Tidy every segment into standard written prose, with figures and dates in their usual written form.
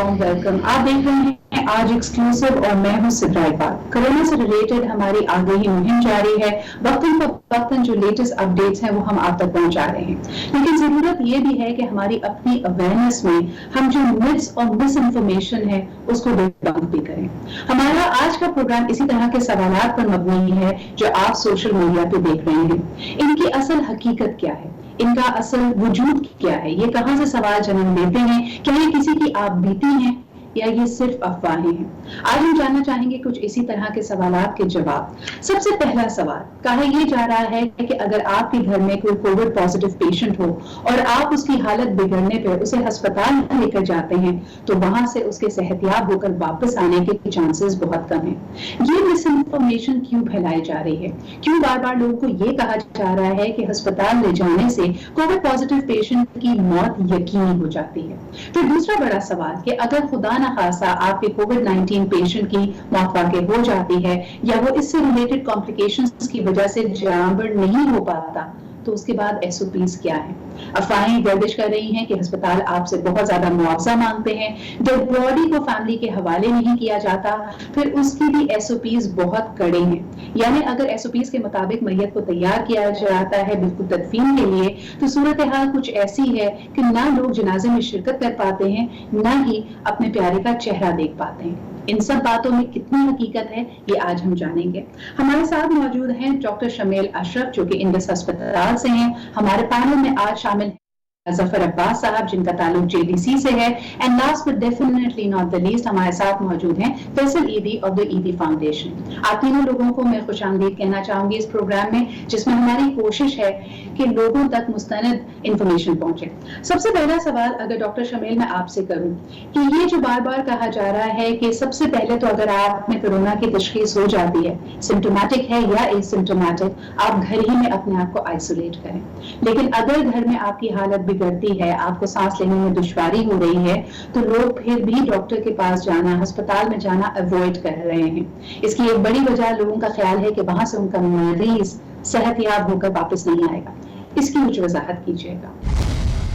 Warm welcome. आप देख रहे हैं आज एक्सक्लूसिव और मैं हूं सिद्रा इकबाल। कोरोना से रिलेटेड हमारी आगे ही मुहिम जारी है। वक्तन जो लेटेस्ट अपडेट्स हैं वो हम आप तक पहुंचा रहे हैं, लेकिन जरूरत ये भी है कि हमारी अपनी अवेयरनेस में हम जो मिथ्स और मिस इन्फॉर्मेशन है उसको डिबंक भी करें। हमारा आज का प्रोग्राम इसी तरह के सवालात पर मबनी है जो आप सोशल मीडिया पे देख रहे हैं। इनकी असल हकीकत क्या है, इनका असल वजूद क्या है, ये कहां से सवाल जन्म लेते हैं, क्या ये किसी की आप बीती हैं या ये सिर्फ अफवाहें हैं। आज हम जानना चाहेंगे कुछ इसी तरह के सवालात के जवाब। सबसे पहला सवाल कहा यह जा रहा है कि अगर आपके घर में कोई कोविड पॉजिटिव पेशेंट हो और आप उसकी हालत बिगड़ने पर उसे अस्पताल लेकर जाते हैं तो वहां से उसके सेहतयाब होकर वापस आने के चांसेस बहुत कम है। ये मिस इन्फॉर्मेशन क्यों फैलाई जा रही है? क्यों बार बार लोगों को ये कहा जा रहा है कि अस्पताल ले जाने से कोविड पॉजिटिव पेशेंट की मौत यकीनी हो जाती है? फिर दूसरा बड़ा सवाल कि अगर खुदा ना खासा आपके कोविड-19 पेशेंट की मौत वाकई हो जाती है या वो इससे रिलेटेड कॉम्प्लिकेशंस की वजह से जान नहीं हो पाता तो उसके बाद एसओपीज क्या है? अफवाहें गर्दिश कर रही हैं कि अस्पताल आपसे बहुत ज्यादा मुआवजा मांगते हैं, डेड बॉडी को फैमिली के हवाले नहीं किया जाता, फिर उसकी भी एसओपीज बहुत कड़े हैं। यानी अगर एसओपीज के मुताबिक मैयत को तैयार किया जाता है बिल्कुल तदफीन के लिए तो सूरत हाल कुछ ऐसी है कि ना लोग जनाजे में शिरकत कर पाते हैं, ना ही अपने प्यारे का चेहरा देख पाते हैं। इन सब बातों में कितनी हकीकत है ये आज हम जानेंगे। हमारे साथ मौजूद हैं डॉक्टर शमील अशरफ जो कि इंडस अस्पताल से हैं। हमारे पैनल में आज शामिल हैं जफर अब्बास साहब जिनका ताल्लुक जेडीसी से है, and last but definitely not the least हमारे साथ मौजूद हैं फैसल ईदी ऑफ द ईदी फाउंडेशन। आप तीनों लोगों को मैं खुशामदीद कहना चाहूंगी इस प्रोग्राम में, जिसमें हमारी कोशिश है कि लोगों तक मुस्तनद इंफॉर्मेशन पहुंचे। सबसे पहला सवाल अगर डॉक्टर शमील मैं आपसे करूं कि ये जो बार बार कहा जा रहा है कि सबसे पहले तो अगर आप में कोरोना की तशखीस हो जाती है, सिम्टोमेटिक है या एसिम्टोमेटिक, आप घर ही में अपने आप को आइसोलेट करें। लेकिन अगर घर में आपकी हालत बिगड़ती है, आपको सांस लेने में दुश्वारी हो रही है, तो लोग फिर भी डॉक्टर के पास जाना, अस्पताल में जाना अवॉइड कर रहे हैं। इसकी एक बड़ी वजह लोगों का ख्याल है कि वहां से उनका मरीज सेहतयाब होकर वापस नहीं आएगा। इसकी कुछ वजाहत कीजिएगा।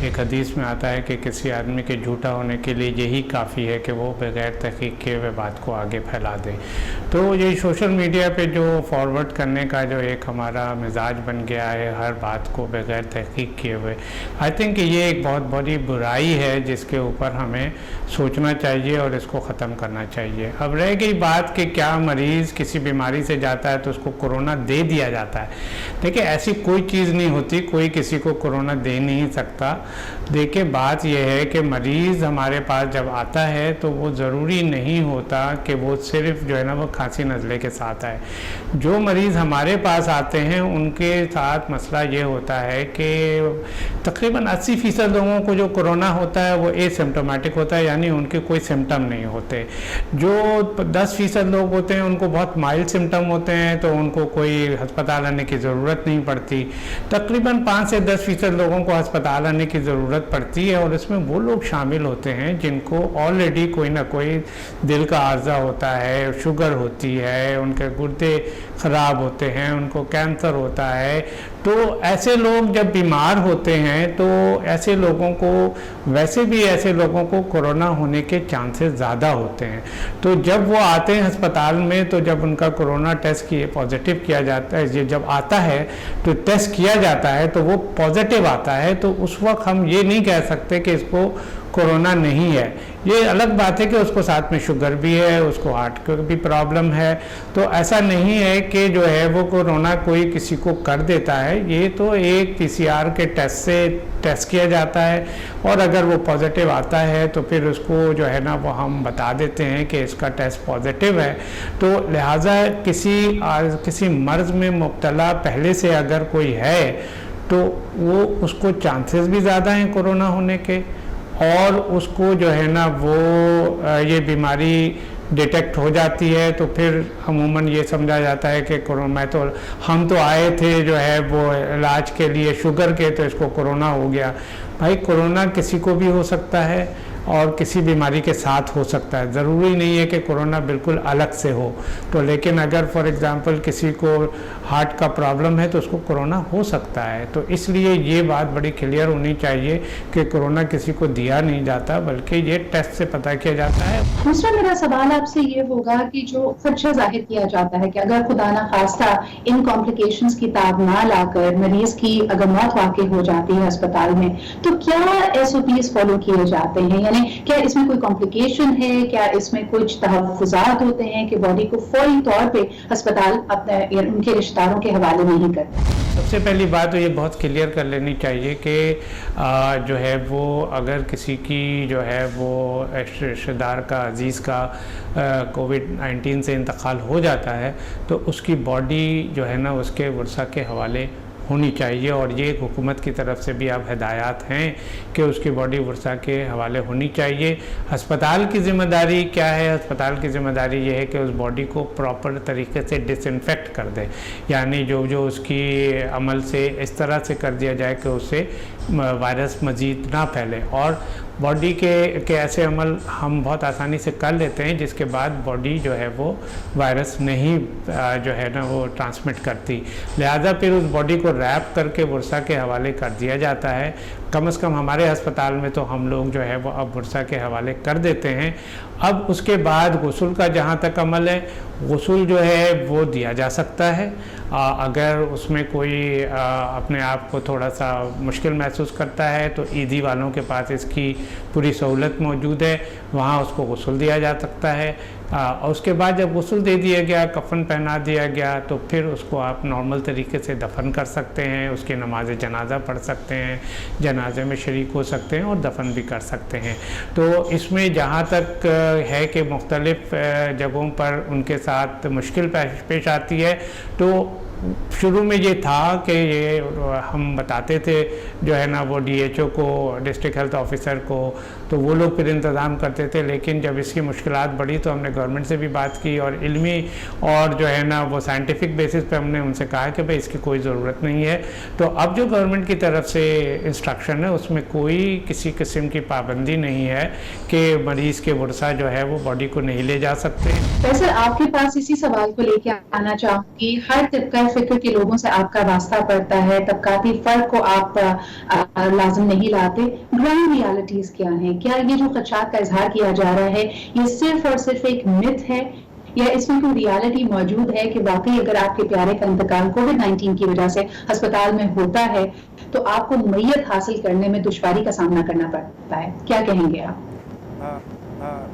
एक हदीस में आता है कि किसी आदमी के झूठा होने के लिए यही काफ़ी है कि वो बग़ैर तहक़ीक़ किए हुए बात को आगे फैला दे। तो ये सोशल मीडिया पे जो फॉरवर्ड करने का जो एक हमारा मिजाज बन गया है हर बात को बग़ैर तहक़ीक़ किए हुए, आई थिंक ये एक बहुत बड़ी बुराई है जिसके ऊपर हमें सोचना चाहिए और इसको ख़त्म करना चाहिए। अब रह गई बात कि क्या मरीज़ किसी बीमारी से जाता है तो उसको कोरोना दे दिया जाता है। देखिए ऐसी कोई चीज़ नहीं होती, कोई किसी को कोरोना दे नहीं सकता। देखिए बात यह है कि मरीज़ हमारे पास जब आता है तो वो ज़रूरी नहीं होता कि वो सिर्फ जो है ना वो खांसी नज़ले के साथ आए। जो मरीज़ हमारे पास आते हैं उनके साथ मसला ये होता है कि तकरीबन 80% लोगों को जो कोरोना होता है वो एसिम्प्टोमेटिक होता है, यानी उनके कोई सिम्टम नहीं होते। जो 10% लोग होते हैं उनको बहुत माइल्ड सिम्टम होते हैं तो उनको कोई अस्पताल आने की ज़रूरत नहीं पड़ती। तकरीबन 5 से 10% लोगों को अस्पताल आने की ज़रूरत पड़ती है और इसमें वो लोग शामिल होते हैं जिनको ऑलरेडी कोई ना कोई दिल का आर्जा होता है, शुगर होती है, उनके गुर्दे ख़राब होते हैं, उनको कैंसर होता है। तो ऐसे लोग जब बीमार होते हैं तो ऐसे लोगों को वैसे भी ऐसे लोगों को कोरोना होने के चांसेस ज़्यादा होते हैं। तो जब वो आते हैं अस्पताल में तो जब उनका कोरोना टेस्ट किए पॉजिटिव किया जाता है, जब आता है तो टेस्ट किया जाता है तो वो पॉजिटिव आता है, तो उस वक्त हम ये नहीं कह सकते कि इसको कोरोना नहीं है। ये अलग बात है कि उसको साथ में शुगर भी है, उसको हार्ट की भी प्रॉब्लम है। तो ऐसा नहीं है कि जो है वो कोरोना कोई किसी को कर देता है। ये तो एक पीसीआर के टेस्ट से टेस्ट किया जाता है और अगर वो पॉजिटिव आता है तो फिर उसको जो है ना वो हम बता देते हैं कि इसका टेस्ट पॉजिटिव है। तो लिहाजा किसी मर्ज़ में मुब्तला पहले से अगर कोई है तो वो उसको चांसेस भी ज़्यादा हैं कोरोना होने के, और उसको जो है ना वो ये बीमारी डिटेक्ट हो जाती है तो फिर अमूमन ये समझा जाता है कि कोरोना हम तो आए थे जो है वो इलाज के लिए शुगर के, तो इसको कोरोना हो गया। भाई कोरोना किसी को भी हो सकता है। और किसी बीमारी के साथ हो सकता है। ज़रूरी नहीं है कि कोरोना बिल्कुल अलग से हो। तो लेकिन अगर फॉर एग्ज़ाम्पल किसी को हार्ट का प्रॉब्लम है तो उसको कोरोना हो सकता है। तो इसलिए ये बात बड़ी क्लियर होनी चाहिए कि कोरोना किसी को दिया नहीं जाता, बल्कि ये टेस्ट से पता किया जाता है। दूसरा मेरा सवाल आपसे ये होगा कि जो खदशा जाहिर किया जाता है कि अगर खुदा ना खास्ता इन कॉम्प्लिकेशंस की ताब ना लाकर मरीज की अगर मौत वाक़ई हो जाती है अस्पताल में, तो क्या SOPs फॉलो किए जाते हैं? यानी क्या इसमें कोई कॉम्प्लिकेशन है, क्या इसमें कुछ तहफ़्फ़ुज़ात होते हैं कि बॉडी को फौरी तौर पे अस्पताल अपने उनके रिश्तेदारों के हवाले नहीं करते? सबसे पहली बात तो ये बहुत क्लियर कर लेनी चाहिए कि जो है वो अगर किसी की जो है वो रिश्तेदार का अजीज़ का कोविड-19 से इंतकाल हो जाता है तो उसकी बॉडी जो है ना उसके वर्सा के हवाले होनी चाहिए। और ये हुकूमत की तरफ से भी अब हिदायत हैं कि उसकी बॉडी वर्सा के हवाले होनी चाहिए। अस्पताल की ज़िम्मेदारी क्या है? अस्पताल की ज़िम्मेदारी ये है कि उस बॉडी को प्रॉपर तरीके से डिसइंफेक्ट कर दे, यानी जो उसकी अमल से इस तरह से कर दिया जाए कि उससे वायरस मज़ीद ना फैले। और बॉडी के ऐसे अमल हम बहुत आसानी से कर लेते हैं जिसके बाद बॉडी जो है वो वायरस नहीं जो है ना वो ट्रांसमिट करती। लिहाजा फिर उस बॉडी को रैप करके वर्षा के हवाले कर दिया जाता है। कम से कम हमारे अस्पताल में तो हम लोग जो है वो अब वर्षा के हवाले कर देते हैं। अब उसके बाद गुस्ल का जहाँ तक अमल है, गुस्ल जो है वो दिया जा सकता है। अगर उसमें कोई अपने आप को थोड़ा सा मुश्किल महसूस करता है तो ईदी वालों के पास इसकी पूरी सहूलत मौजूद है, वहाँ उसको गुस्ल दिया जा सकता है। और उसके बाद जब गुस्ल दे दिया गया, कफन पहना दिया गया, तो फिर उसको आप नॉर्मल तरीके से दफन कर सकते हैं, उसकी नमाज जनाजा पढ़ सकते हैं, जनाजे में शरीक हो सकते हैं और दफन भी कर सकते हैं। तो इसमें जहाँ तक है कि मुख्तलिफ़ जगहों पर उनके साथ मुश्किल पेश आती है, तो शुरू में ये था कि ये हम बताते थे जो है ना वो DHO को, डिस्ट्रिक्ट हेल्थ ऑफिसर को, तो वो लोग फिर इंतज़ाम करते थे। लेकिन जब इसकी मुश्किलात बढ़ी तो हमने गवर्नमेंट से भी बात की और इल्मी और जो है ना वो साइंटिफिक बेसिस पे हमने उनसे कहा कि भाई इसकी कोई ज़रूरत नहीं है। तो अब जो गवर्नमेंट की तरफ से इंस्ट्रक्शन है उसमें कोई किसी किस्म की पाबंदी नहीं है कि मरीज़ के वर्षा जो है वो बॉडी को नहीं ले जा सकते। वैसे आपके पास इसी सवाल को लेके आना चाहूँगी, हर तबका फिक्र के लोगों से आपका वास्ता पड़ता है, तबकाती फर्क को आप लाजिम नहीं लाते। ग्राउंड रियलिटीज क्या हैं? क्या ये जो खदशात का इजहार किया जा रहा है ये सिर्फ और सिर्फ एक मिथ है या इसमें कोई रियलिटी मौजूद है कि वाकई अगर आपके प्यारे का इंतकाल कोविड-19 की वजह से अस्पताल में होता है तो आपको मय्यत हासिल करने में दुश्वारी का सामना करना पड़ता है? क्या कहेंगे आप?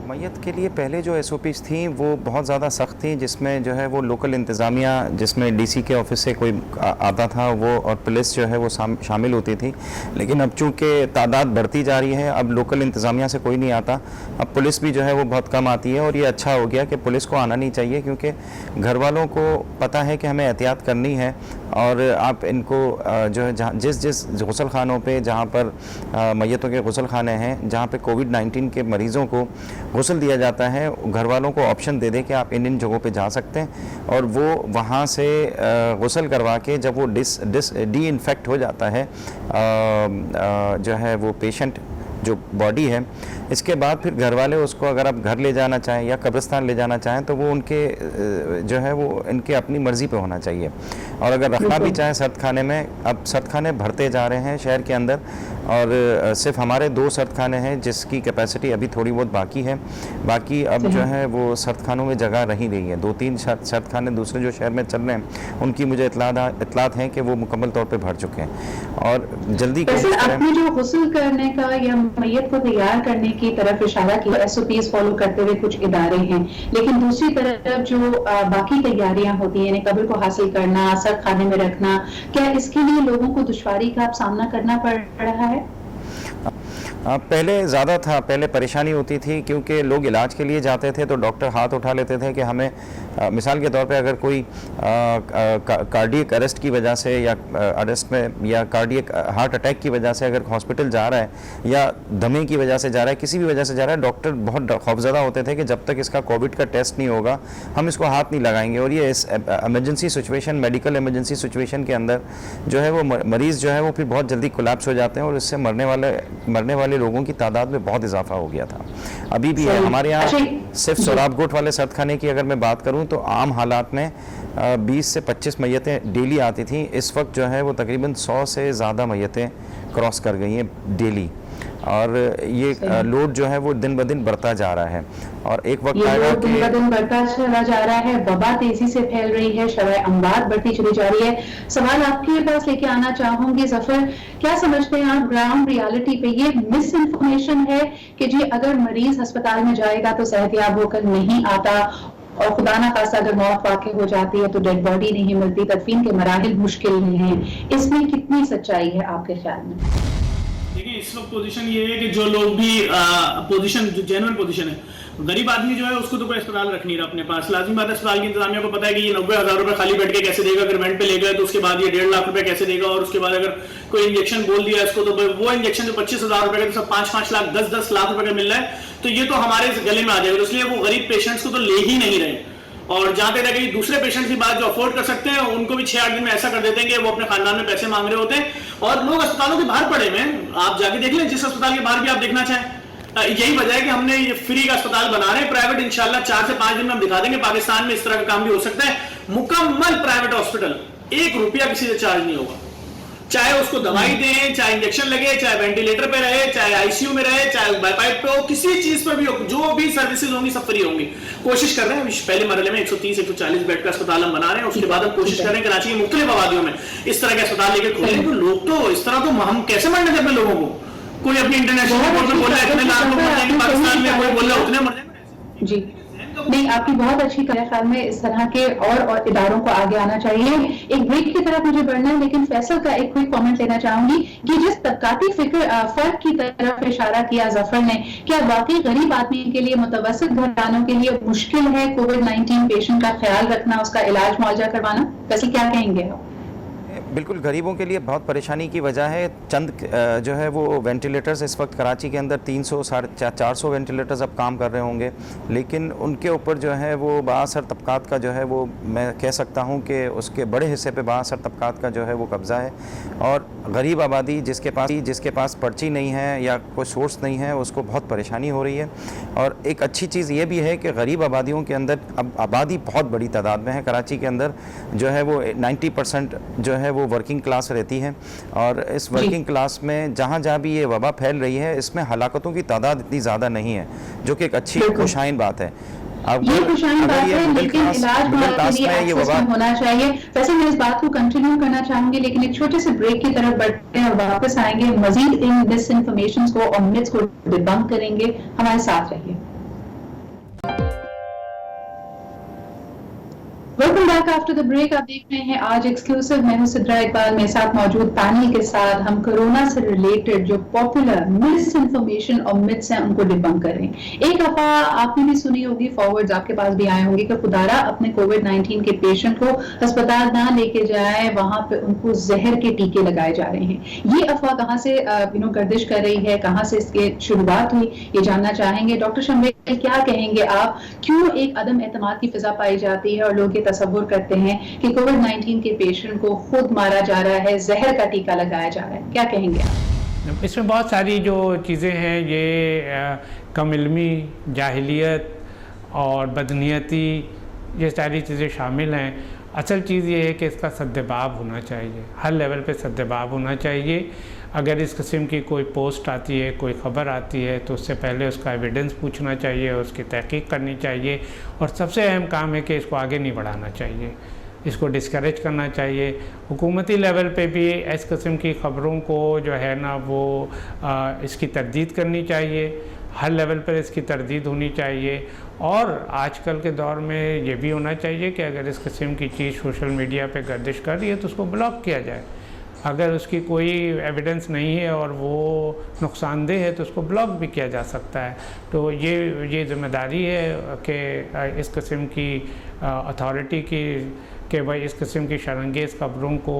मय्यत के लिए पहले जो SOPs थी वो बहुत ज़्यादा सख्त थी, जिसमें जो है वो लोकल इंतज़ामिया, जिसमें DC के ऑफिस से कोई आता था वो, और पुलिस जो है वो शामिल होती थी। लेकिन अब चूँकि तादाद बढ़ती जा रही है, अब लोकल इंतज़ामिया से कोई नहीं आता, अब पुलिस भी जो है वो बहुत कम आती है। और ये अच्छा हो गया कि पुलिस को आना नहीं चाहिए, क्योंकि घर वालों को पता है कि हमें एहतियात करनी है। और आप इनको जो है जहाँ जिस गुसल खानों पे, जहाँ पर मैयतों के गुसल खाने हैं, जहाँ पे कोविड-19 के मरीज़ों को गुस्ल दिया जाता है, घर वालों को ऑप्शन दे दे कि आप इन जगहों पे जा सकते हैं, और वो वहाँ से गुस्ल करवा के जब वो डी इन्फेक्ट हो जाता है जो है वो पेशेंट जो बॉडी है, इसके बाद फिर घर वाले उसको अगर आप घर ले जाना चाहें या कब्रिस्तान ले जाना चाहें तो वो उनके जो है वो इनके अपनी मर्ज़ी पे होना चाहिए। और अगर रखना भी चाहें सर्द खाने में, अब सर्द खाने भरते जा रहे हैं शहर के अंदर, और सिर्फ हमारे 2 सर्द खाने हैं जिसकी कैपेसिटी अभी थोड़ी बहुत बाकी है। बाकी अब जो है वो सर्द खानों में जगह नहीं रही है। 2-3 सर्द खाने दूसरे जो शहर में चल रहे हैं उनकी मुझे इतलात हैं कि वो मुकम्मल तौर पे भर चुके हैं। और जल्दी आपने जो गुस्ल करने का या मैयत को तैयार करने की तरफ इशारा किया, SOPs फॉलो करते हुए कुछ इदारे हैं, लेकिन दूसरी तरफ जो बाकी तैयारियां होती हैं, कब्र को हासिल करना, सर्द खाने में रखना, क्या इसके लिए लोगों को दुश्वारी का आप सामना करना पड़ रहा है? पहले ज़्यादा था, पहले परेशानी होती थी क्योंकि लोग इलाज के लिए जाते थे तो डॉक्टर हाथ उठा लेते थे कि हमें मिसाल के तौर पे अगर कोई कार्डियक अरेस्ट की वजह से या अरेस्ट में या कार्डियक हार्ट अटैक की वजह से अगर हॉस्पिटल जा रहा है या दमे की वजह से जा रहा है, किसी भी वजह से जा रहा है, डॉक्टर बहुत खौफज़दा होते थे कि जब तक इसका कोविड का टेस्ट नहीं होगा हम इसको हाथ नहीं लगाएंगे। और ये इस emergency situation, medical emergency situation के अंदर जो है वो मरीज़ जो है वो फिर बहुत जल्दी कोलैप्स हो जाते हैं और इससे मरने वाले वाले लोगों की तादाद में बहुत इजाफा हो गया था, अभी भी है। हमारे यहाँ सिर्फ सोराब गोट वाले सर्द खाने की अगर मैं बात करूँ तो आम हालात में 20 से 25 मैयतें डेली आती थी। इस वक्त जो है वो तकरीबन 100 से ज़्यादा मैयतें क्रॉस कर गई हैं डेली, और ये लोड जो है वो दिन ब दिन बढ़ता जा रहा है, और एक वक्त आएगा कि दिन ब दिन बढ़ता चला जा रहा है, वबा तेजी से फैल रही है, शरह अमवात बढ़ती चली जा रही है। सवाल आपके पास लेके आना चाहूंगी जफर, क्या समझते हैं आप ग्राउंड रियलिटी पे ये मिस इन्फॉर्मेशन है कि जी अगर मरीज अस्पताल में जाएगा तो सेहतयाब होकर नहीं आता, और खुदा ना खास्ता अगर मौत वाक़ई हो जाती है तो डेड बॉडी नहीं मिलती, तदफीन के मराहिल मुश्किल हैं, इसमें कितनी सच्चाई है आपके ख्याल में? देखिए, इस वक्त पोजीशन ये है कि जो लोग भी पोजीशन जो जेन्युइन पोजीशन है, गरीब आदमी जो है उसको तो कोई अस्पताल रख नहीं रहा अपने पास। लाजिमी बात है, अस्पताल की इंतजामिया को पता है कि ये 90,000 रुपए खाली बैठ के कैसे देगा, अगर रेंट पे ले गए तो उसके बाद ये 1.5 लाख रुपए कैसे देगा, और उसके बाद अगर कोई इंजेक्शन बोल दिया इसको तो वो इंजेक्शन जो 25,000 रुपए का 5-5 लाख 10-10 लाख रुपए का मिल रहा है, तो ये तो हमारे गले में आ जाएगा। इसलिए वो गरीब पेशेंट्स को तो ले ही नहीं रहे, और जहां तक कि दूसरे पेशेंट्स की बात जो अफोर्ड कर सकते हैं उनको भी 6-8 दिन में ऐसा कर देते हैं कि वो अपने खानदान में पैसे मांग रहे होते हैं, और लोग अस्पतालों के बाहर पड़े हुए। आप जाके देख लें, जिस अस्पताल के बाहर भी आप देखना चाहें, यही वजह है कि हमने ये फ्री का अस्पताल बना रहे हैं। प्राइवेट इंशाल्लाह 4 से 5 दिन में हम दिखा देंगे पाकिस्तान में इस तरह का काम भी हो सकता है। मुकम्मल प्राइवेट हॉस्पिटल, 1 रुपया किसी से चार्ज नहीं होगा, चाहे उसको दवाई दें, चाहे इंजेक्शन लगे, चाहे वेंटिलेटर पे रहे, चाहे आईसीयू में रहे, चाहे बाईपाइप पे हो, किसी चीज पर भी हो, जो भी सर्विसेज होंगी सब फ्री होंगी। कोशिश कर रहे हैं, पहले मरहले में 130-140 बेड का अस्पताल हम बना रहे हैं, उसके बाद हम कोशिश कर रहे हैं कराची की मुख्तलिफ आबादियों में इस तरह के अस्पताल लेकर खोलें। तो लोग तो इस तरह तो हम कैसे मरने दें अपने लोगों को? कोई अपनी इंटरनेशनल रिपोर्ट में बोल रहा है इतने लाख लोग मर जाएंगे पाकिस्तान में, कोई बोल रहा है उतने मर जाएंगे। जी नहीं, आपकी बहुत अच्छी ख्याल में इस तरह के और इदारों को आगे आना चाहिए। एक ब्रेक की तरफ मुझे बढ़ना है, लेकिन फैसल का एक क्विक कमेंट लेना चाहूंगी कि जिस तबकाती फर्क की तरफ इशारा किया जफर ने, क्या वाकई गरीब आदमी के लिए, मुतवस्सित घरानों के लिए मुश्किल है कोविड-19 पेशेंट का ख्याल रखना, उसका इलाज मुआवजा करवाना? फैसल क्या कहेंगे आप? बिल्कुल, गरीबों के लिए बहुत परेशानी की वजह है। चंद जो है वो वेंटिलेटर्स इस वक्त कराची के अंदर 300-400 वेंटिलेटर्स अब काम कर रहे होंगे, लेकिन उनके ऊपर जो है वो बाअसर तबकात का जो है वो मैं कह सकता हूँ कि उसके बड़े हिस्से पे बाअसर तबकात का जो है वो कब्ज़ा है, और गरीब आबादी जिसके पास पर्ची नहीं है या कोई सोर्स नहीं है उसको बहुत परेशानी हो रही है। और एक अच्छी चीज़ ये भी है कि गरीब आबादियों के अंदर अब आबादी बहुत बड़ी तादाद में है। कराची के अंदर जो है वो 90% जो है वो वर्किंग क्लास रहती है, और इस वर्किंग क्लास में जहाँ भी ये वबा फैल रही है इसमें हलाकतों की तादाद इतनी ज़्यादा नहीं है, जो कि एक अच्छी खुशाइन बात है। अब ये खुशाइन बात है, लेकिन इलाज के लिए एक्सेस होना चाहिए। वैसे मैं इस बात को कंटिन्यू करना चाहूंगी, लेकिन एक छोटे से ब्रेक की तरफ बढ़ते हैं और वापस आएंगे, मजीद इन मिस इन्फॉर्मेशन को और मिथ्स को डिबंक करेंगे। हमारे साथ रहिए। Welcome back after the break. आप देख रहे हैं आज एक्सक्लूसिव, मैं हूं सिद्रा इकबाल, मेरे साथ मौजूद पैनल के साथ हम कोरोना से रिलेटेड जो पॉपुलर मिस इन्फॉर्मेशन और मिथ्स हैं उनको डिबंक कर रहे हैं। एक अफवाह आपने भी सुनी होगी, फॉरवर्ड्स आपके पास भी आए होंगे कि खुदारा अपने कोविड-19 के पेशेंट को अस्पताल ना लेके जाए, वहां पे उनको जहर के टीके लगाए जा रहे हैं। ये अफवाह कहां से गर्दिश कर रही है, कहां से इसकी शुरुआत हुई, ये जानना चाहेंगे। डॉक्टर शम्बेल, क्या कहेंगे आप, क्यों एक अदम एतमाद की फिजा पाई जाती है और लोग ये तसव्वुर करते हैं कि कोविड-19 के पेशेंट को खुद मारा जा रहा है, जहर का टीका लगाया जा रहा है? क्या कहेंगे आप? इसमें बहुत सारी जो चीज़ें हैं, ये कम इल्मी, जाहिलियत और बदनीयती, ये सारी चीज़ें शामिल हैं। असल चीज़ ये है कि इसका सद्दबाब होना चाहिए, हर लेवल पे सद्दबाब होना चाहिए। अगर इस किस्म की कोई पोस्ट आती है, कोई ख़बर आती है, तो उससे पहले उसका एविडेंस पूछना चाहिए, उसकी तहकीक करनी चाहिए, और सबसे अहम काम है कि इसको आगे नहीं बढ़ाना चाहिए, इसको डिस्करेज करना चाहिए। हुकूमती लेवल पे भी इस किस्म की ख़बरों को जो है ना वो इसकी तरदीद करनी चाहिए, हर लेवल पर इसकी तरदीद होनी चाहिए। और आजकल के दौर में ये भी होना चाहिए कि अगर इस किस्म की चीज़ सोशल मीडिया पे गर्दिश कर रही है तो उसको ब्लॉक किया जाए। अगर उसकी कोई एविडेंस नहीं है और वो नुकसानदेह है तो उसको ब्लॉक भी किया जा सकता है। तो ये ज़िम्मेदारी है कि इस किस्म की अथॉरिटी की कि भाई इस किस्म की शरंगेज़ खबरों को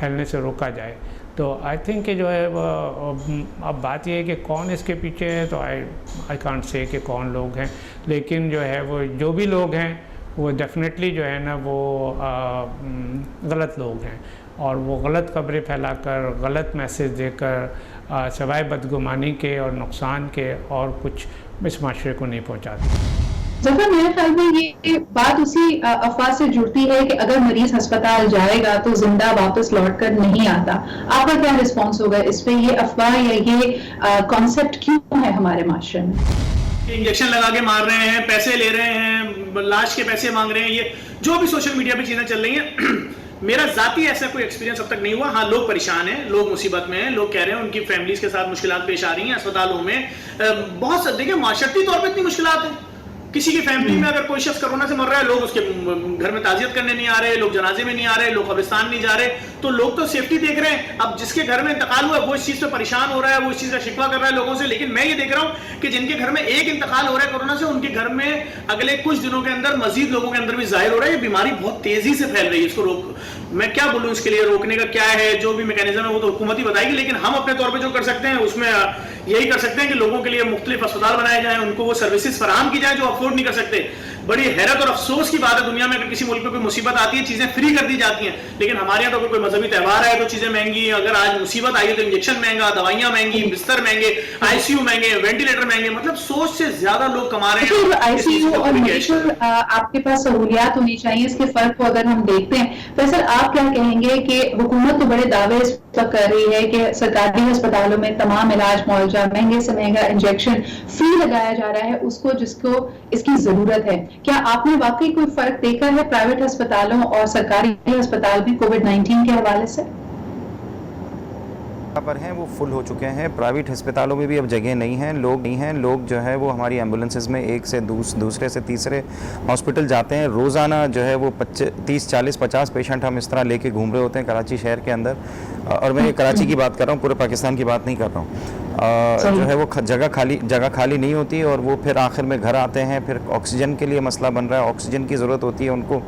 फैलने से रोका जाए। तो आई थिंक कि जो है अब बात यह है कि कौन इसके पीछे है, तो आई कांट से कि कौन लोग हैं, लेकिन जो है वो जो भी लोग हैं वो डेफिनेटली जो है ना वो गलत लोग हैं, और वो गलत खबरें फैलाकर, गलत मैसेज देकर सवाए बदगुमानी के और नुकसान के और कुछ इस माशरे को नहीं पहुँचाती। जफर, मेरे ख्याल में ये बात उसी अफवाह से जुड़ती है कि अगर मरीज अस्पताल जाएगा तो जिंदा वापस लौट कर नहीं आता। आपका क्या रिस्पॉन्स होगा इस पे? ये अफवाह या ये कॉन्सेप्ट क्यों है हमारे माशरे में? इंजेक्शन लगा के मार रहे हैं, पैसे ले रहे हैं, लाश के पैसे मांग रहे हैं, ये जो भी सोशल मीडिया पे चीजें चल रही हैं मेरा जाती ऐसा कोई एक्सपीरियंस अब तक नहीं हुआ। हाँ, लोग परेशान हैं, लोग मुसीबत में हैं, लोग कह रहे हैं उनकी फैमिलीज के साथ मुश्किलात पेश आ रही हैं अस्पतालों में। बहुत सा देखिए, माशरती तौर पे इतनी मुश्किलात हैं। किसी की फैमिली में अगर कोई शख्स कोरोना से मर रहा है, लोग उसके घर में ताजियत करने नहीं आ रहे, लोग जनाजे में नहीं आ रहे, लोग कब्रिस्तान नहीं जा रहे, तो लोग तो सेफ्टी देख रहे हैं। अब जिसके घर में इंतकाल हुआ है वो इस चीज से परेशान हो रहा है, वो इस चीज का शिकवा कर रहा है लोगों से। लेकिन मैं ये देख रहा हूँ कि जिनके घर में एक इंतकाल हो रहा है कोरोना से, उनके घर में अगले कुछ दिनों के अंदर मजीद लोगों के अंदर भी जाहिर हो रहा है। ये बीमारी बहुत तेजी से फैल रही है। इसको मैं क्या बोलूँ, इसके लिए रोकने का क्या है, जो भी मैकेनिज्म है वो तो हुकूमत ही बताएगी। लेकिन हम अपने तौर पर जो कर सकते हैं उसमें यही कर सकते हैं कि लोगों के लिए मुख्तलिफ अस्पताल बनाए जाएं, उनको वो सर्विसेज फराहम की जाए जो अफोर्ड नहीं कर सकते। बड़ी हैरत और अफसोस की बात है, दुनिया में अगर किसी मुल्क में कोई मुसीबत आती है चीजें फ्री कर दी जाती हैं, लेकिन हमारे यहाँ तो कोई मजहबी त्यौहार है तो चीजें महंगी। अगर आज मुसीबत आई है तो इंजेक्शन महंगा, दवाइयां महंगी, बिस्तर महंगे, आईसीयू महंगे, वेंटिलेटर महंगे। मतलब सोच से ज्यादा लोग कमा रहे हैं। आईसीयू और मेडिकल आपके पास सहूलियात होनी चाहिए, इसके फर्क को अगर हम देखते हैं तो सर आप क्या कहेंगे कि हुकूमत तो बड़े दावे इस वक्त कर रही है कि सरकारी अस्पतालों में तमाम इलाज मुआवजा, महंगे से महंगा इंजेक्शन फ्री लगाया जा रहा है उसको जिसको इसकी जरूरत है। क्या आपने वाकई कोई फर्क देखा है प्राइवेट अस्पतालों और सरकारी अस्पताल में कोविड-19 के हवाले से? पर हैं वो फुल हो चुके हैं। प्राइवेट अस्पतालों में भी अब जगह नहीं है, लोग जो है वो हमारी एम्बुलेंसेज में एक से दूसरे से तीसरे हॉस्पिटल जाते हैं। रोज़ाना जो है वो 30, 40, 50 पेशेंट हम इस तरह लेके घूम रहे होते हैं कराची शहर के अंदर। और मैं कराची की बात कर रहा हूँ, पूरे पाकिस्तान की बात नहीं कर रहा हूँ। जो है वो जगह खाली नहीं होती और वो फिर आखिर में घर आते हैं। फिर ऑक्सीजन के लिए मसला बन रहा है, ऑक्सीजन की ज़रूरत होती है उनको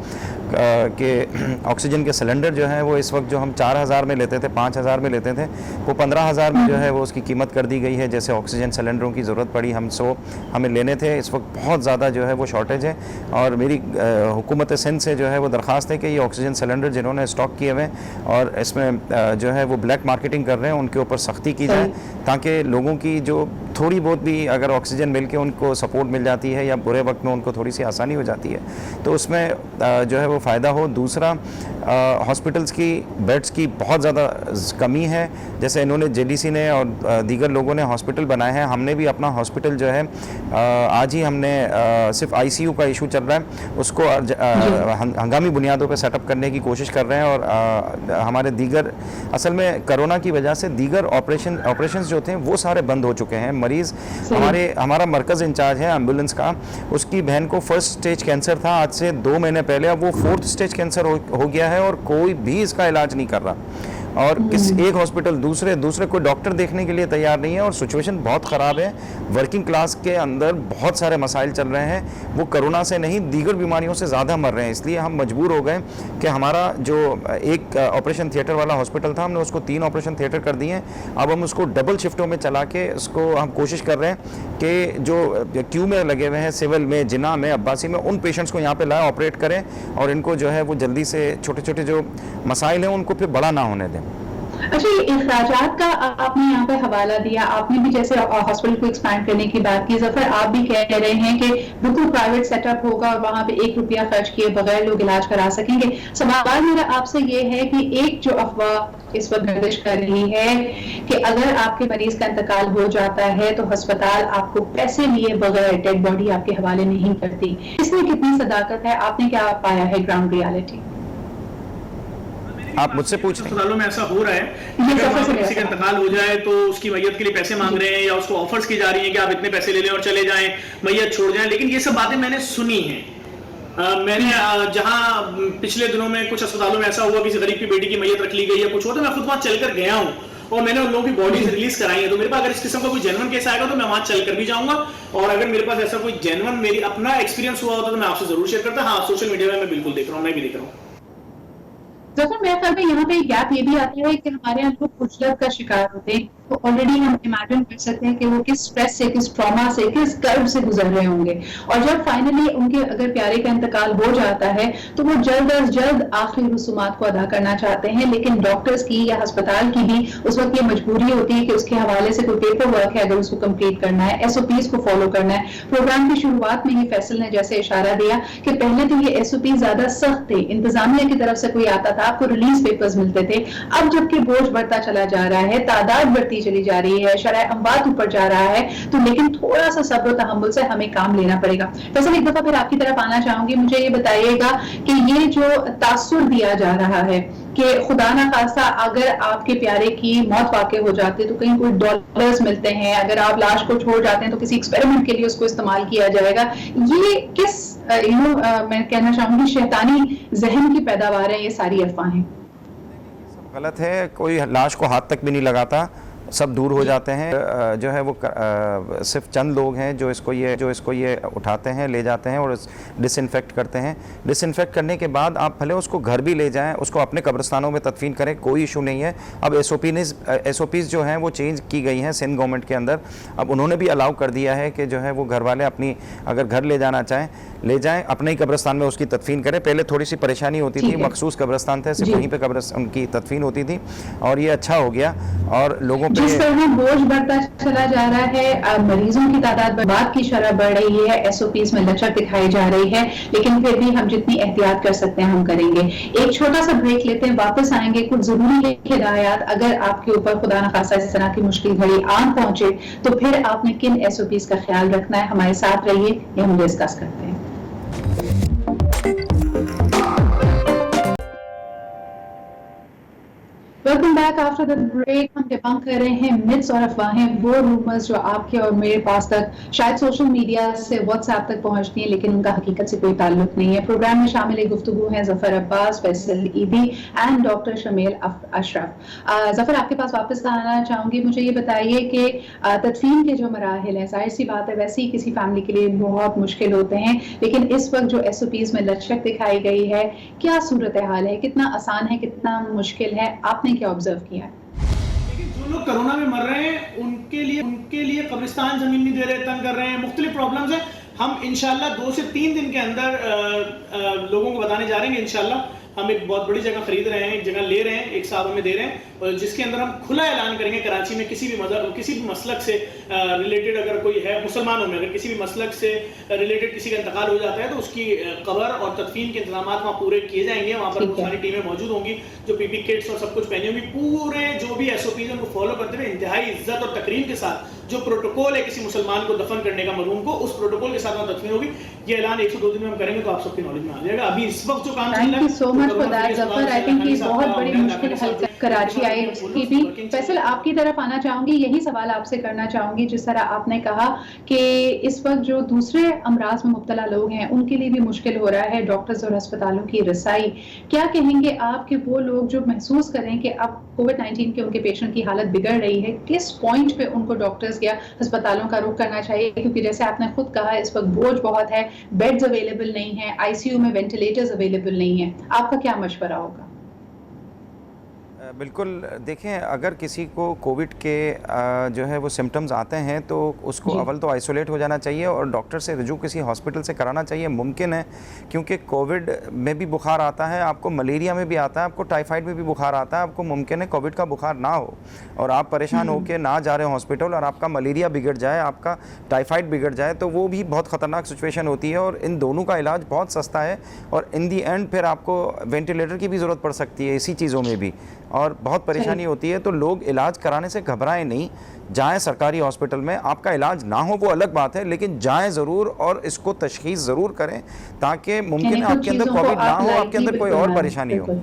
कि ऑक्सीजन के सिलेंडर जो है वो इस वक्त जो हम 4000 में लेते थे, 5000 में लेते थे, वो 15000 में जो है वो उसकी कीमत कर दी गई है। जैसे ऑक्सीजन सिलेंडरों की ज़रूरत पड़ी, हमें लेने थे। इस वक्त बहुत ज़्यादा जो है वो शॉर्टेज है और मेरी हुकूमत सिंध से जो है वो दरख्वास्त है कि ये ऑक्सीजन सिलेंडर जिन्होंने स्टॉक किए हुए और इसमें जो है वो ब्लैक मार्केटिंग कर रहे हैं उनके ऊपर सख्ती की जाए, ताकि लोगों की जो थोड़ी बहुत भी अगर ऑक्सीजन मिल के उनको सपोर्ट मिल जाती है या बुरे वक्त में उनको थोड़ी सी आसानी हो जाती है तो उसमें जो है वो फ़ायदा हो। दूसरा, हॉस्पिटल्स की बेड्स की बहुत ज़्यादा कमी है। जैसे इन्होंने जेडीसी ने और दीगर लोगों ने हॉस्पिटल बनाए हैं, हमने भी अपना हॉस्पिटल जो है आज ही हमने सिर्फ आईसीयू का इशू चल रहा है उसको हंगामी बुनियादों पर सेटअप करने की कोशिश कर रहे हैं। और हमारे दीगर असल में कोरोना की वजह से दीगर ऑपरेशंस जो थे वो सारे बंद हो चुके हैं। मरीज़ हमारा मरकज़ इंचार्ज है एम्बुलेंस का, उसकी बहन को फर्स्ट स्टेज कैंसर था आज से 2 महीने पहले, अब वो 4th स्टेज कैंसर हो गया है और कोई भी इसका इलाज नहीं कर रहा। और एक हॉस्पिटल दूसरे कोई डॉक्टर देखने के लिए तैयार नहीं है और सिचुएशन बहुत ख़राब है। वर्किंग क्लास के अंदर बहुत सारे मसाइल चल रहे हैं, वो कोरोना से नहीं दीगर बीमारियों से ज़्यादा मर रहे हैं। इसलिए हम मजबूर हो गए कि हमारा जो एक ऑपरेशन थिएटर वाला हॉस्पिटल था हमने उसको 3 ऑपरेशन थिएटर कर दिए हैं। अब हम उसको डबल शिफ्टों में चला के उसको हम कोशिश कर रहे हैं कि जो क्यू में लगे हुए हैं, सिविल में, जिन्ना में, अब्बासी में, उन पेशेंट्स को यहाँ पर लाए, ऑपरेट करें और इनको जो है वो जल्दी से छोटे छोटे जो मसाइल हैं उनको फिर बड़ा ना होने दें। अच्छा, ये इखराजात का आपने यहाँ पे हवाला दिया, आपने भी जैसे हॉस्पिटल को एक्सपैंड करने की बात की। जफर, आप भी कह रहे हैं कि बिल्कुल प्राइवेट सेटअप होगा और वहां पे 1 रुपया खर्च किए बगैर लोग इलाज करा सकेंगे। सवाल मेरा आपसे ये है कि एक जो अफवाह इस वक्त गर्दिश कर रही है कि अगर आपके मरीज का इंतकाल हो जाता है तो अस्पताल आपको पैसे लिए बगैर डेड बॉडी आपके हवाले नहीं करती, इसमें कितनी सदाकत है? आपने क्या पाया है ग्राउंड रियलिटी? आप मुझसे पूछ रहे हैं। अस्पतालों में ऐसा हो रहा है कि किसी का इंतकाल हो जाए तो उसकी मैयत के लिए पैसे मांग रहे हैं या उसको ऑफर्स की जा रही है कि आप इतने पैसे ले लें और चले जाएं, मैयत छोड़ जाएं। लेकिन ये सब बातें मैंने सुनी हैं। मैंने जहां पिछले दिनों में कुछ अस्पतालों में ऐसा हुआ किसी गरीब की बेटी की मैयत रख ली गई या कुछ हो, तो मैं खुद वहां चलकर गया हूं और मैंने उन लोगों की बॉडीज रिलीज कराई है। तो मेरे पास अगर इस किस्म का कोई जेन्युइन केस आएगा तो मैं वहां चलकर भी जाऊंगा और अगर मेरे पास ऐसा कोई जेन्युइन मेरी अपना एक्सपीरियंस हुआ होता तो मैं आपसे जरूर शेयर करता। हाँ, सोशल मीडिया में मैं बिल्कुल देख रहा हूँ, मैं भी देख रहा हूँ। जफर, मेरे ख्याल में यहाँ पे गैप ये भी आता है कि हमारे यहाँ लोग कुचलत का शिकार होते हैं। तो ऑलरेडी हम इमेजिन कर सकते हैं कि वो किस स्ट्रेस से, किस ट्रॉमा से, किस कर्व से गुजर रहे होंगे। और जब फाइनली उनके अगर प्यारे का इंतकाल हो जाता है तो वो जल्द अज जल्द आखिरी रसूमात को अदा करना चाहते हैं, लेकिन डॉक्टर्स की या अस्पताल की भी उस वक्त ये मजबूरी होती है कि उसके हवाले से कोई पेपर वर्क है, अगर उसको कंप्लीट करना है, SOPs को फॉलो करना है। प्रोग्राम की शुरुआत में ही फैसल ने जैसे इशारा दिया कि पहले तो ये SOP ज्यादा सख्त थे, इंतजामिया की तरफ से कोई आता था आपको रिलीज पेपर्स मिलते थे। अब जबकि बोझ बढ़ता चला जा रहा है, तादाद बढ़ती चली जा रही है, शरह अमवात ऊपर जा रहा है, तो लेकिन थोड़ा सा सब्र और तहम्मुल से हमें काम लेना पड़ेगा। फैसल, एक दफा फिर आपकी तरफ आना चाहूंगी, मुझे ये बताइएगा कि ये जो तासुर दिया जा रहा है कि खुदा ना खास्ता अगर आपके प्यारे की मौत वाक़ई हो जाती है तो कहीं कोई डॉलर्स मिलते हैं, अगर आप लाश को छोड़ जाते हैं तो किसी एक्सपेरिमेंट के लिए उसको इस्तेमाल किया जाएगा, ये किस मैं कहना चाहूंगी शैतानी जहन की पैदावार है, ये सारी अफवाहें? गलत है, कोई लाश को हाथ तक भी नहीं लगाता, सब दूर हो जाते हैं। जो है वो सिर्फ चंद लोग हैं जो इसको ये उठाते हैं, ले जाते हैं और डिसइंफेक्ट करते हैं। डिसइंफेक्ट करने के बाद आप भले उसको घर भी ले जाएं, उसको अपने कब्रिस्तानों में तदफीन करें, कोई इशू नहीं है। अब SOPs जो हैं वो चेंज की गई हैं सिंध गवर्नमेंट के अंदर। अब उन्होंने भी अलाउ कर दिया है कि जो है वो घर वाले अपनी अगर घर ले जाना चाहें ले जाएं, अपने ही कब्रिस्तान में उसकी तदफीन करें। पहले थोड़ी सी परेशानी होती थी, मखसूस कब्रिस्तान थे, सिर्फ वहीं पे उनकी तदफीन होती थी, और ये अच्छा हो गया। और लोगों पे जिस तरह बोझ बढ़ता चला जा रहा है, मरीजों की तादाद बात की शरह बढ़ रही है, SOPs में लचक दिखाई जा रही है, लेकिन फिर भी हम जितनी एहतियात कर सकते हैं हम करेंगे। एक छोटा सा ब्रेक लेते हैं, वापस आएंगे। कुछ जरूरी हिदायत अगर आपके ऊपर खुदा न खास्ता इस तरह की मुश्किल घड़ी आन पहुंचे तो फिर आपने किन SOPs का ख्याल रखना है। हमारे साथ रहिए, ये हम डिस्कस करते हैं। Welcome back after the break. हम डिबंक कर रहे हैं मिथ्स और अफवाहें, वो रूमर्स जो आपके और मेरे पास तक शायद सोशल मीडिया से व्हाट्सएप तक पहुंचती हैं लेकिन उनका हकीकत से कोई ताल्लुक नहीं है। प्रोग्राम में शामिल गुफ्तगू हैं जफर अब्बास, फैसल ईदी एंड डॉक्टर शमील अशरफ। जफर, आपके पास वापस आना चाहूंगी। मुझे ये बताइए कि तदफीन के जो मराहिल हैं, जाहिर सी बात है वैसे ही किसी फैमिली के लिए बहुत मुश्किल होते हैं, लेकिन इस वक्त जो SOPs में लचक दिखाई गई है, क्या सूरत हाल है, कितना आसान है, कितना मुश्किल है, आपने क्या ऑब्जर्व किया है? लेकिन जो लोग कोरोना में मर रहे हैं उनके लिए कब्रिस्तान जमीन नहीं दे रहे, तंग कर रहे हैं, मुख्तलिफ प्रॉब्लम्स हैं। हम इंशाल्लाह 2 से 3 दिन के अंदर लोगों को बताने जा रहे हैं। इंशाल्लाह हम एक बहुत बड़ी जगह खरीद रहे हैं, एक जगह ले रहे हैं, एक साहब हमें दे रहे हैं, और जिसके अंदर हम खुला ऐलान करेंगे कराची में किसी भी मसलक से रिलेटेड अगर कोई है, मुसलमानों में अगर किसी भी मसलक से रिलेटेड किसी का इंतकाल हो जाता है तो उसकी कब्र और तदफीन के इंतजाम वहाँ पूरे किए जाएंगे। वहाँ पर सारी टीमें मौजूद होंगी जो PP किट्स और सब कुछ पहनी होंगी। पूरे जो भी SOPs उनको फॉलो करते हुए इंतहाई इज्जत और तकरीम के साथ जो प्रोटोकॉल है किसी मुसलमान को दफन करने का मरहूम को, उस प्रोटोकॉल के साथ तदफीन होगी। ये ऐलान 102 दिन में हम करेंगे तो आप सबकी नॉलेज में आ जाएगा। अभी इस वक्त जो काम चल रहा है, thank you so much for that Zafar. I think ये बहुत बड़ी मुश्किल हल कराची आई उसकी भी। फैसल, आपकी तरफ आना चाहूंगी, यही सवाल आपसे करना चाहूंगी। जिस तरह आपने कहा कि इस वक्त जो दूसरे अमराज में मुब्तला लोग हैं उनके लिए भी मुश्किल हो रहा है डॉक्टर्स और अस्पतालों की रसाई, क्या कहेंगे आप कि वो लोग जो महसूस करें कि अब COVID-19 के उनके पेशेंट की हालत बिगड़ रही है, किस पॉइंट पे उनको डॉक्टर्स या अस्पतालों का रुख करना चाहिए? क्योंकि जैसे आपने खुद कहा इस वक्त बोझ बहुत है, बेड्स अवेलेबल नहीं है, ICU में वेंटिलेटर्स अवेलेबल नहीं है, आपका क्या मशवरा होगा? बिल्कुल, देखें, अगर किसी को कोविड के जो है वो सिम्टम्स आते हैं तो उसको अव्वल तो आइसोलेट हो जाना चाहिए और डॉक्टर से रुजू किसी हॉस्पिटल से कराना चाहिए। मुमकिन है, क्योंकि कोविड में भी बुखार आता है, आपको मलेरिया में भी आता है, आपको टाइफाइड में भी बुखार आता है। आपको मुमकिन है कोविड का बुखार ना हो और आप परेशान होकर ना जा रहे हो हॉस्पिटल और आपका मलेरिया बिगड़ जाए, आपका टाइफाइड बिगड़ जाए, तो वो भी बहुत ख़तरनाक सिचुएशन होती है। और इन दोनों का इलाज बहुत सस्ता है और इन दी एंड फिर आपको वेंटिलेटर की भी ज़रूरत पड़ सकती है इसी चीज़ों में भी, और बहुत परेशानी होती है। तो लोग इलाज कराने से घबराएं नहीं, जाएं सरकारी हॉस्पिटल में। आपका इलाज ना हो वो अलग बात है, लेकिन जाएं ज़रूर और इसको तशखीस ज़रूर करें ताकि मुमकिन है आपके अंदर कोविड ना हो, आपके अंदर कोई और परेशानी हो।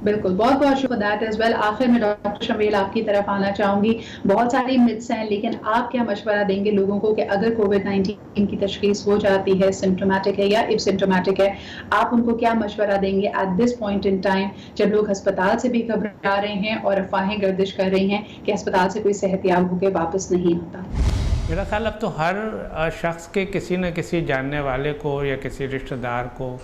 बिल्कुल, बहुत बहुत शुक्रिया दैट इज वेल। आखिर में डॉक्टर शमील आपकी तरफ आना चाहूंगी। बहुत सारी मिथ्स हैं, लेकिन आप क्या मशवरा देंगे लोगों को कि अगर COVID-19 की तशखीस हो जाती है, सिम्टोमेटिक है या एसिम्टोमेटिक है, आप उनको क्या मशवरा देंगे at this point in time जब लोग अस्पताल से भी घबरा रहे हैं और अफवाहें गर्दिश कर रही हैं कि अस्पताल से कोई सेहतयाब होकर वापस नहीं आता? मेरा ख्याल अब तो हर शख्स के किसी न किसी जानने वाले को या किसी रिश्तेदार को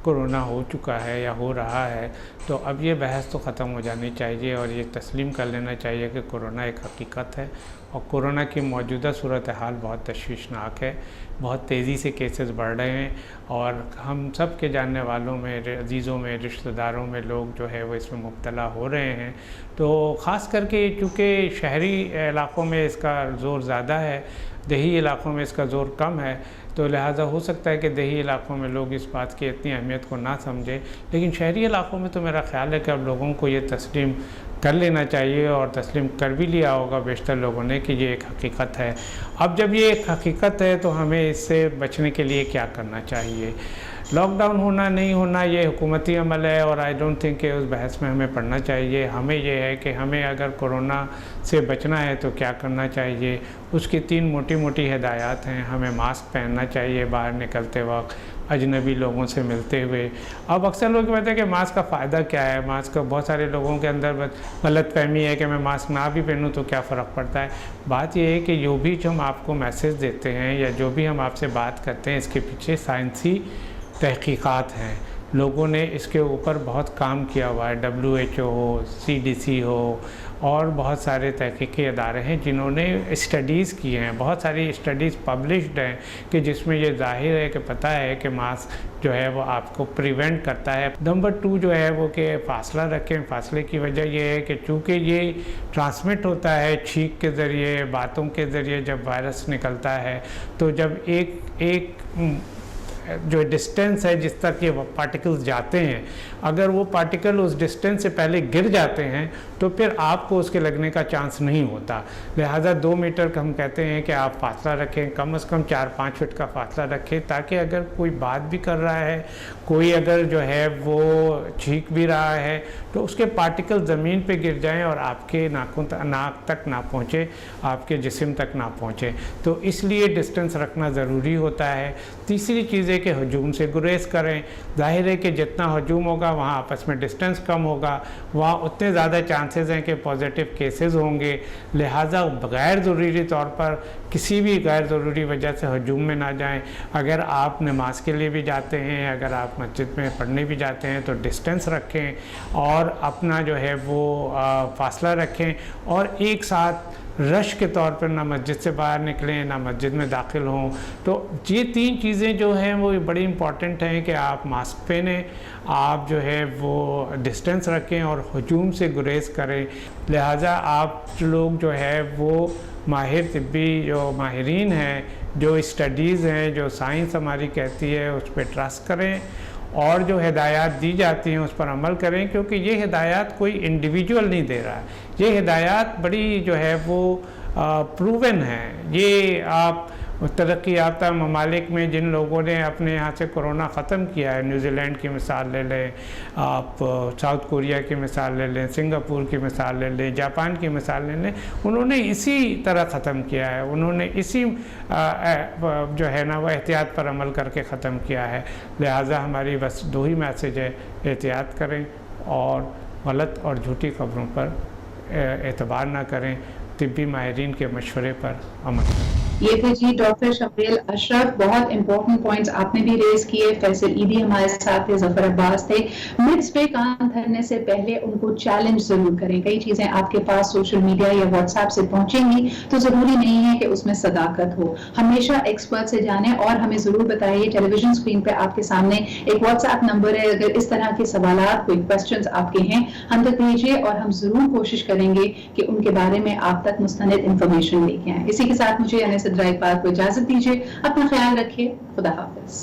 कोरोना हो चुका है या हो रहा है, तो अब ये बहस तो ख़त्म हो जानी चाहिए और ये तस्लीम कर लेना चाहिए कि कोरोना एक हकीकत है और कोरोना की मौजूदा सूरत हाल बहुत तशवीशनाक है। बहुत तेज़ी से केसेस बढ़ रहे हैं और हम सब के जानने वालों में, अजीज़ों में, रिश्तेदारों में लोग जो है वो इसमें मुब्तला हो रहे हैं। तो ख़ास करके चूँकि शहरी इलाक़ों में इसका ज़ोर ज़्यादा है, देही इलाक़ों में इसका ज़ोर कम है, तो लिहाजा हो सकता है कि देही इलाक़ों में लोग इस बात की इतनी अहमियत को ना समझें, लेकिन शहरी इलाक़ों में तो मेरा ख़्याल है कि अब लोगों को ये तस्लीम कर लेना चाहिए और तस्लीम कर भी लिया होगा बेशतर लोगों ने कि ये एक हकीकत है। अब जब ये एक हकीकत है तो हमें इससे बचने के लिए क्या करना चाहिए? लॉकडाउन होना नहीं होना ये हुकूमती अमल है और आई डोंट थिंक कि उस बहस में हमें पढ़ना चाहिए। हमें ये है कि हमें अगर कोरोना से बचना है तो क्या करना चाहिए। उसकी 3 मोटी मोटी हिदायत हैं। हमें मास्क पहनना चाहिए बाहर निकलते वक्त, अजनबी लोगों से मिलते हुए। अब अक्सर लोग कहते हैं कि मास्क का फ़ायदा क्या है, मास्क का बहुत सारे लोगों के अंदर गलतफहमी है कि मैं मास्क ना भी पहनूं तो क्या फ़र्क पड़ता है। बात यह है कि जो भी हम आपको मैसेज देते हैं या जो भी हम आपसे बात करते हैं इसके पीछे साइंसी तहकीकात हैं। लोगों ने इसके ऊपर बहुत काम किया हुआ है, WHO हो, CDC हो और बहुत सारे तहकीकी इदारे हैं जिन्होंने स्टडीज़ की हैं। बहुत सारी स्टडीज़ पब्लिश्ड हैं कि जिसमें ये ज़ाहिर है कि पता है कि मास्क जो है वो आपको प्रिवेंट करता है। नंबर 2 जो है वो कि फ़ासला रखें। फ़ासले की वजह ये है कि चूँकि ये ट्रांसमिट होता है छींक के ज़रिए, बातों के ज़रिए जब वायरस निकलता है, तो जब एक जो डिस्टेंस है जिस तक ये पार्टिकल्स जाते हैं, अगर वो पार्टिकल उस डिस्टेंस से पहले गिर जाते हैं तो फिर आपको उसके लगने का चांस नहीं होता। लिहाजा 2 मीटर का हम कहते हैं कि आप फासला रखें, कम से कम 4-5 फीट का फासला रखें, ताकि अगर कोई बात भी कर रहा है, कोई अगर जो है वो छींक भी रहा है तो उसके पार्टिकल ज़मीन पे गिर जाएं और आपके नाक तक ना पहुँचे, आपके जिस्म तक ना पहुँचे। तो इसलिए डिस्टेंस रखना ज़रूरी होता है। तीसरी चीज़ है कि हजूम से गुरेज करें। जाहिर है कि जितना हजूम होगा वहाँ आपस में डिस्टेंस कम होगा, वहाँ उतने ज़्यादा चांसेस हैं कि पॉजिटिव केसेस होंगे। लिहाजा गैर ज़रूरी तौर पर किसी भी गैर ज़रूरी वजह से हजूम में ना जाएं। अगर आप नमाज के लिए भी जाते हैं, अगर आप मस्जिद में पढ़ने भी जाते हैं तो डिस्टेंस रखें और अपना जो है वो फासला रखें और एक साथ रश के तौर पर ना मस्जिद से बाहर निकलें ना मस्जिद में दाखिल हों। तो ये 3 चीज़ें जो हैं वो बड़ी इंपॉर्टेंट हैं कि आप मास्क पहनें, आप जो है वो डिस्टेंस रखें और हजूम से गुरेज करें। लिहाजा आप लोग जो है वो माहिर तिब्बी जो माहिरीन हैं, जो स्टडीज़ हैं, जो साइंस हमारी कहती है उस पर ट्रस्ट करें और जो हिदायत दी जाती हैं उस पर अमल करें, क्योंकि ये हिदायत कोई इंडिविजुअल नहीं दे रहा है। ये हिदायत बड़ी जो है वो प्रूवन है। ये आप तरक्की याफ्ता ममालिक में जिन लोगों ने अपने यहाँ से कोरोना ख़त्म किया है, न्यूजीलैंड की मिसाल ले लें, आप साउथ कोरिया की मिसाल ले लें, सिंगापुर की मिसाल ले लें, जापान की मिसाल ले लें, उन्होंने इसी तरह ख़त्म किया है। उन्होंने इसी जो है ना वो एहतियात पर अमल करके ख़त्म किया है। लिहाजा हमारी बस 2 ही मैसेज है, एहतियात करें और गलत और झूठी खबरों पर एतबार ना करें, तिब्बी माहिरीन के मशवरे पर अमल करें। ये थे जी डॉक्टर शबील अशरफ। बहुत इंपॉर्टेंट पॉइंट्स आपने भी रेज किए। फैसल ईदी हमारे साथ थे, जफर अब्बास थे। मिथ्स पे कान धरने से पहले उनको चैलेंज जरूर करें। कई चीजें आपके पास सोशल मीडिया या व्हाट्सएप से पहुंचेंगी तो जरूरी नहीं है कि उसमें सदाकत हो। हमेशा एक्सपर्ट से जाने और हमें जरूर बताइए। टेलीविजन स्क्रीन पे आपके सामने एक व्हाट्सएप नंबर है, अगर इस तरह के सवालात, कोई क्वेश्चंस आपके हैं हम तक भेजिए और हम जरूर कोशिश करेंगे कि उनके बारे में आप तक मुस्तनिद इंफॉर्मेशन लेके आए। इसी के साथ मुझे ड्राइव पार्क को इजाजत दीजिए। अपना ख्याल रखिए। खुदा हाफिज।